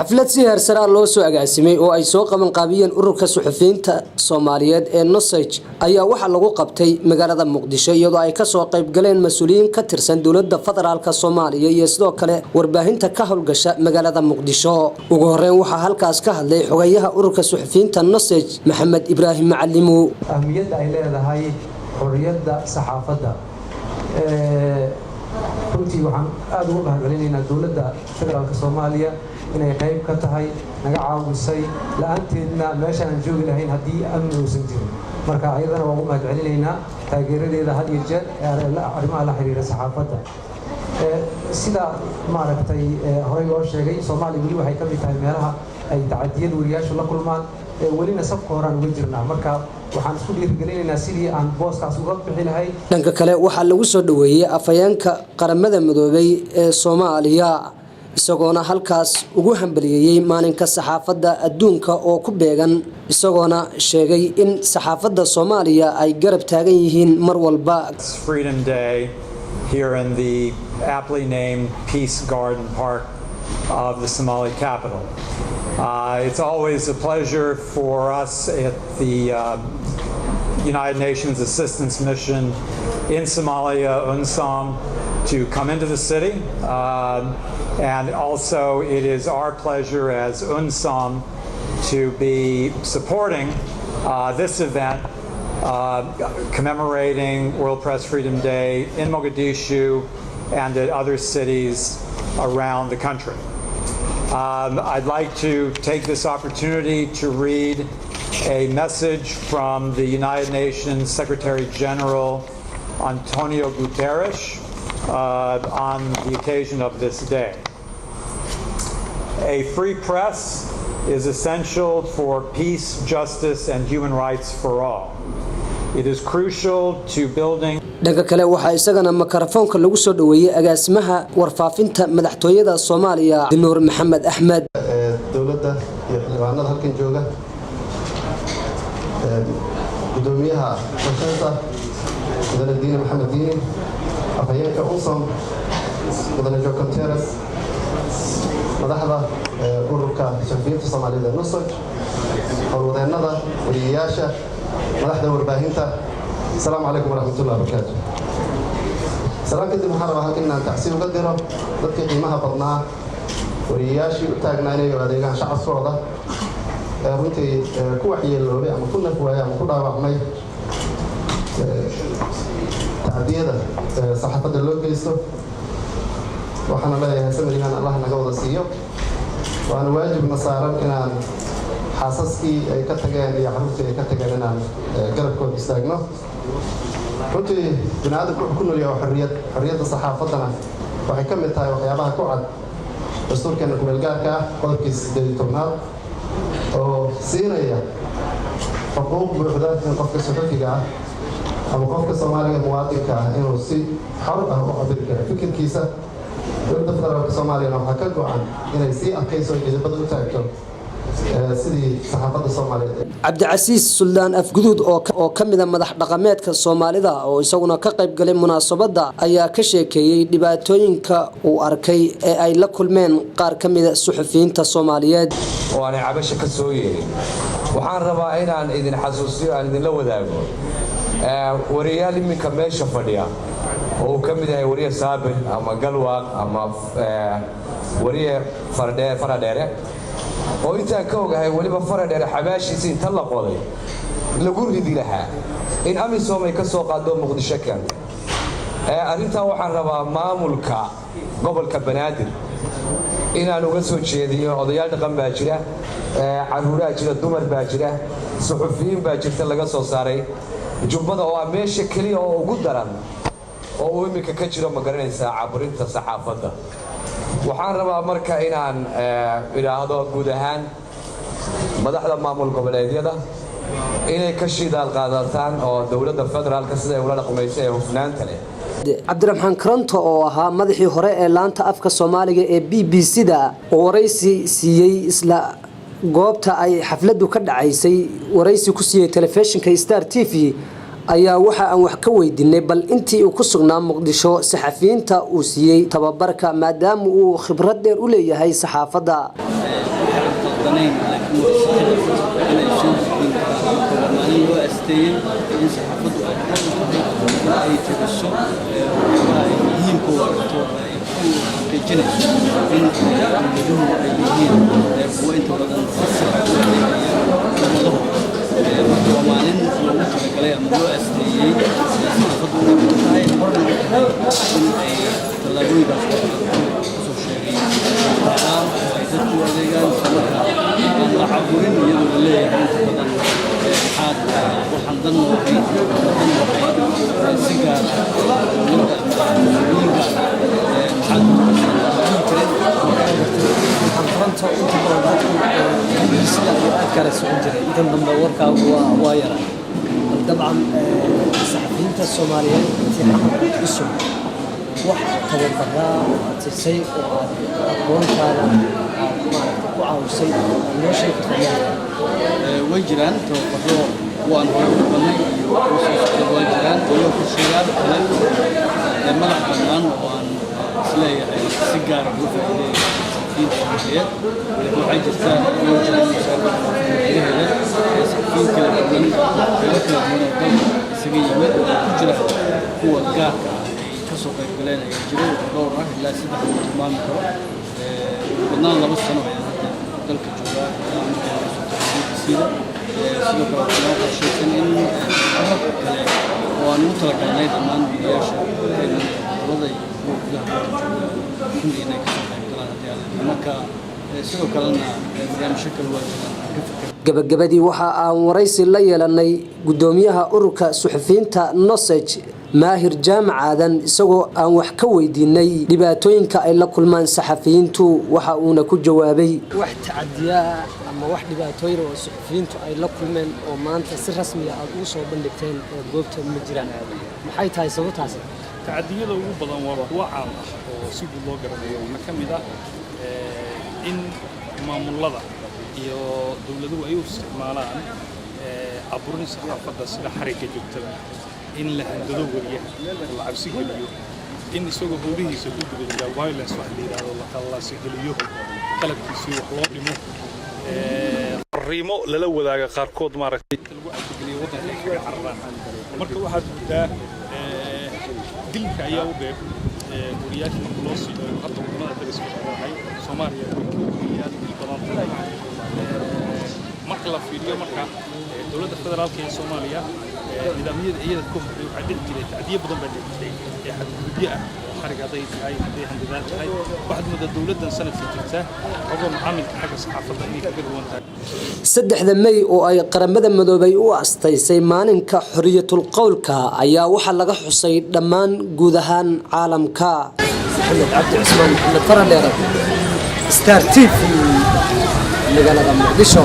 xaflad si heersara loo soo agaasimay oo ay soo qaban qaabiyeen ururka suxufiyiinta Soomaaliyeed ee Nosage ayaa waxa lagu qabtay magaalada Muqdisho iyadoo ay ka soo qayb galeen mas'uuliyiin ka tirsan dawladda federaalka Soomaaliya iyo sidoo kale warbaahinta ka howlgasha magaalada Muqdisho ugu horeyn waxa halkaas ka hadlay xogayaha ururka suxufiyiinta Nosage Maxamed Ibraahim Macalimo ahmiyadda ay leedahay xorriyadda saxaafadda runtii waxaan aad ugu mahadcelinaynaa dawladda federaalka Soomaaliya inay qayb ka tahay naga caawisay la'aanteedna meesha aan joogi lahayn hadii amni uusan jirin marka ayadana waan ugu mahadcelinaynaa taageeradeeda had iyo jeer arrimaha la xiriira saxaafadda sida maaragtay horey loo sheegay Soomaaliya weli waxay ka mid tahay meelaha ay tacadiyad wariyaashu la kulmaan welina safka horaan uga jirnaa marka waxaan isku dhiirigelinaynaa sidii aan booskaas uga bixi lahayn dhanka kale waxaa lagu soo dhaweeyay afayeenka qaramada midoobay ee Soomaaliya isagoona halkaas ugu hambaliyay maalinka saxaafadda adduunka oo ku beegan isagoona sheegay in saxaafadda Soomaaliya ay garab taagan yihiin mar walba Freedom Day here in the aptly named Peace Garden Park of the Somali capital. It's always a pleasure for us at the United Nations Assistance Mission in Somalia, UNSOM, to come into the city. And also it is our pleasure as UNSOM to be supporting this event commemorating World Press Freedom Day in Mogadishu and at other cities around the country. I'd like to take this opportunity to read a message from the United Nations Secretary General Antonio Guterres on the occasion of this day. A free press is essential for peace, justice, and human rights for all. It is crucial to building. Dhanka kale waxa isagana makarafoonka lagu soo dhaweeyay agaasimaha warfaafinta madaxtooyada Soomaaliya Nuur Maxamed Axmed dawladda iyo xildhibaanada halkan jooga gudoomiyaha xukuumadda mudane Diine Maxamed Diine afayeenka UNSOM mudane Jo Contreras madaxda ururka suxufiyiinta Soomaaliyeed ee Nosage howlwadeennada wariyaasha madaxda warbaahinta السلام عليكم ورحمة الله وبركاته. سلام كنت محاربة هكذا تحسين قدره ضدك قيمها بطنها ورياشي وتاقنا إليه وهذا شعب صعودة رنتي كوحي اللوري أما كنا كوحي أما كنا وعمي تعديدا صحافة اللوكيستو وحنا لا يهسمري أن الله نقوض السيو وأنا واجب نصارا كنا حاسسكي كتجان يا حروفتي كتجان أنا قرب كود استاجنا runtii binaadamku wuxuu ku noolyahay xorriyadda saxaafaddana waxay ka mid tahay waxyaabaha ku cad dastuurkeena ku-meelgaarka ah qodobkiisa 18 oo siinaya xuquuq buuxda in qofka suxufiga ah ama qofka Soomaaliga muwaadinka ah inuu si xor ah u cabiri karo fikirkiisa dowladda federaalka Soomaaliya waxaa ka go'an inay si adkayso idibada u taagto sidii saxaafadda Soomaaliyeed Cabdicasiis Suldaan Afguduud oo kamida madax dhaqameedka Soomaalida oo isaguna ka qayb galay munaasabadda ayaa ka sheekeeyay dhibaatooyinka uu arkay ee ay la kulmeen qaar kamida suxufiyiinta Soomaaliyeed oo aan cabasho ka soo yeerin waxaan rabaa inaan idin xasuusiyo aan idin la wadaago wariyaal iminka meesha fadhiya oo kamid yahay wariye Saabir ama Galwaaq ama wariye Faradheere oo intaan ka ogahay waliba Faradheere xabaashiisa inta la qoday lagu ridi lahaa in amisom ay ka soo qaado Muqdisho kan arinta waxaan rabaa maamulka gobolka Banaadir inaan uga soo jeediyo odayaal dhaqan baa jira caruuraa jira dumar baa jira suxufiyiin baa jirta laga soo saaray jubbada oo meesha kaliya oo ugu daran oo uu imika ka jiro ma garanaysaa caburinta saxaafadda waxaan rabaa marka inaan ilaahdo guud ahaan madaxda maamul goboleedyada inay ka shidaal qaadataan oo dawladda federaalka sida ay ula dhaqmayso ee hufnaanta leh Cabdiraxmaan Karanto oo ahaa madaxii hore ee laanta afka Soomaaliga ee BBC-da oo waraysi siiyay isla goobta ay xafladdu ka dhacaysay waraysi ku siiyay telefishinka Star TV ayaa waxa aan wax ka weydiinay bal intii uu ku sugnaa Muqdisho saxafiyiinta uu siiyay tababarka maadaama uu khibrad dheer u leeyahay saxaafadda khaldanayn laakiin waa inay soo gudbin karaan maalin loo asteeyey in saxaafaddu ay xaq u tahay in ay tegiso waxyaabaha ay muhiimka u aragto ay ku xaqiijinayso in dowladuhu ay yihiin kuwo inta badan si sax u adeegaya ummadahooda marka waa maalin loogu talagalay ama loo asteeyey saxaafaddu inay ku tahay horna u tahay in ay tallaabooyinkaas kusoo sheegay ay dadku adeegaan samarka aan la caburin iyadoo la leeyahay inta badan waxaan dan waxay si gaar dowladda mas-uuliyiinka fronto inta badan dadku sida aad kala socon jiray intan dambe warkaagu waa yaraa dabcan saxafiyiinta Soomaaliyeed intii xaq u soo wax tababaraa aad siisay oo aad aqoontaada ku caawisay loo sheegi kartaa way jiraan tababaro waan hore u qabanay iyo way jiraan iyo qorshayaal kale madax bannaan oo aan isleeyahay si gaar ah ugu faa'iideeyo saxafiyiinta Soomaaliyeed waxay jirtaa inuu jiro mushaaraad saxafiyiin kala duwan isaga yimid oo ku jira kuwa gaarka ah ay ka soo qayb galeen ayaa jiro dhowr ah ilaa 3 tilmaami karo badnaan 2 sano ayaan hadda dalka joogaa sida sidoo kale waxaan qorsheeyay in qalab kale oo aan ugu talagalnay dhammaan wiilasha dowladda iyo kuwa gudaha kulli inay ka soo qayb galaan haddii marka sidoo kalena barnaamijyo kale waa jiraan gabagabadii waxa aan waraysi la yeelanay gudoomiyaha ururka suxufiyiinta Nosage Maahir Jaamac Aadan isagoo aan wax ka weydiinay dhibaatooyinka ay la kulmaan saxafiyiintu waxa uuna ku jawaabay wax tacadiya ama wax dhibaatooyin oo saxafiyiintu ay la kulmeen oo maanta si rasmi ah ugu soo bandhigteen goobta ma jiraan maxay tahay sababtaas tacadiyada ugu badan waa kuwa caan ah oo si guud loo garanayo waxa kamid ah in maamulada iyo dawladuhu ay u isticmaalaan abuurin saxaafadda sida xariga joogtada in la handado wariyaha la cabsi geliyo in isagoo howlihiisa ku gudbiya violence wax la yiraahdo la qallaasi geliyo qalabkiisa wax loo dhimo fariimo lala wadaaga qaarkood maaragtay lagu cabsigeliyo waddanka kaga cararaan marka waxaad gudaa dilka ayaa u dheer wariyaasha marka loo siiyo hadda wadamada dariska waxay Soomaaliya wariyaal badan marka la fiiriyo marka dawladda federaalka ee Soomaaliya nidaamyada iyada ku xidhay waxa dhig jiray tacdiye badan baa dhigtay ee xadgudubyo ah xarigaday tahay haday handadaad tahay waxaad muddo dawladdan sanadkii jirta oo macaamilka xagga saxaafadda inay kaga duwan tahay 3 May oo ay qaramada midoobay u astaysay maalinka xorriyatul qowlka ayaa waxa laga xusay dhammaan guud ahaan caalamka Maxamed Cabdi Cusmaan Maxamed Faradheer Star TV magaalada Muqdisho